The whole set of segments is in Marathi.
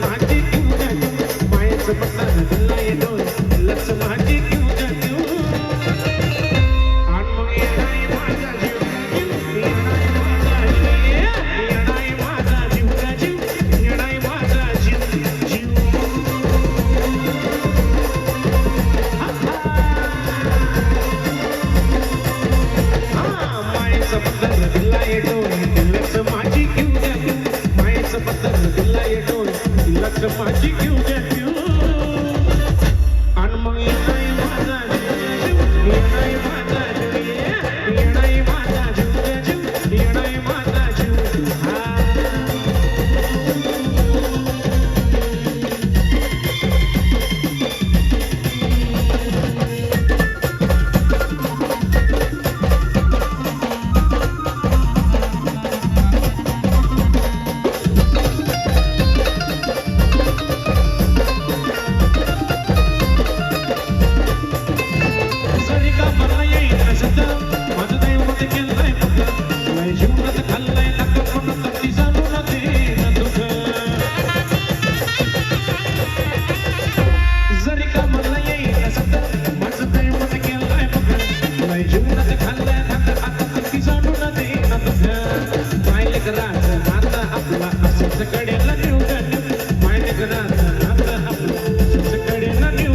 माझी घेऊन जाऊ मायेचं पत्ता दिला येतो लक्ष माझी घेऊन जाऊ आणि मग येणारे माझा जीव येणारे माझा जीव येणारे माझा जीव येणारे माझा जीव जीव मायेचं पत्ता दिला येतो लक्ष माझी घेऊन जाऊ मायेचं पत्ता दिला येतो लक्ष माझी घेऊन जाऊ आणि मग येणारे माझा जीव येणारे माझा जीव येणारे माझा जीव येणारे माझा जीव जरी का मला येईल नसत माझं दैवत केलंय फक्त लय जीवनात खाल्लंय नका पण कधी जाणू न दे दुःख जरी का मला येईल नसत माझं दैवत केलंय फक्त लय जीवनात खाल्लंय नका आता कधी जाणू न दे दुःख मायले करायचं नातं आपला असंच कडेला नेऊ मायले करायचं नातं आपलं असंच कडेला नेऊ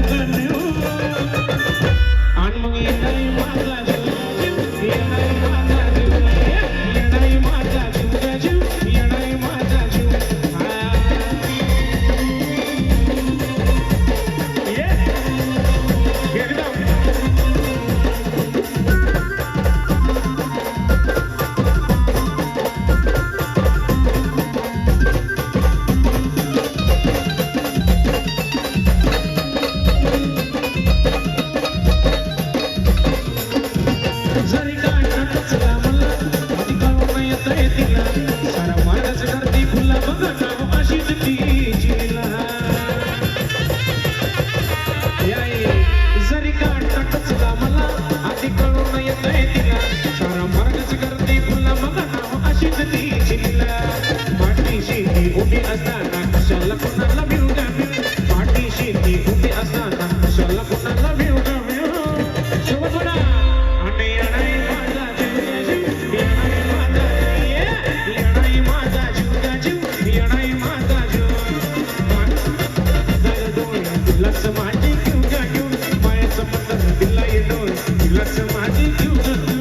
आणि मग येणारे माझा जीव येणारे माझा जीव येणारे माझा जीव येणारे माझा जीव एकदम जरी काय नाटकला मला आधी कळून येतंय तिला सारा मार्गच करती फुला बघा नाव अशीच तिचीला जरी काय नाटकला मला आधी कळून येतंय तिला सारा मार्गच करती फुला बघा नाव अशीच तिचीला पाठीशी ती उभी असताना कशाला कोणाला भिऊ द्यावी पाठीशी ती उभी असताना कशाला कोणाला भिऊ द्यावी सोबत म्हणा आणि येणारे माझा जीव येणारे माझा येणारे माझा जीव येणारे माझा जीव झालं डोळे लक्ष माझी घेऊन मायाचं पत्ता दिला येतो लक्ष माझी घेऊन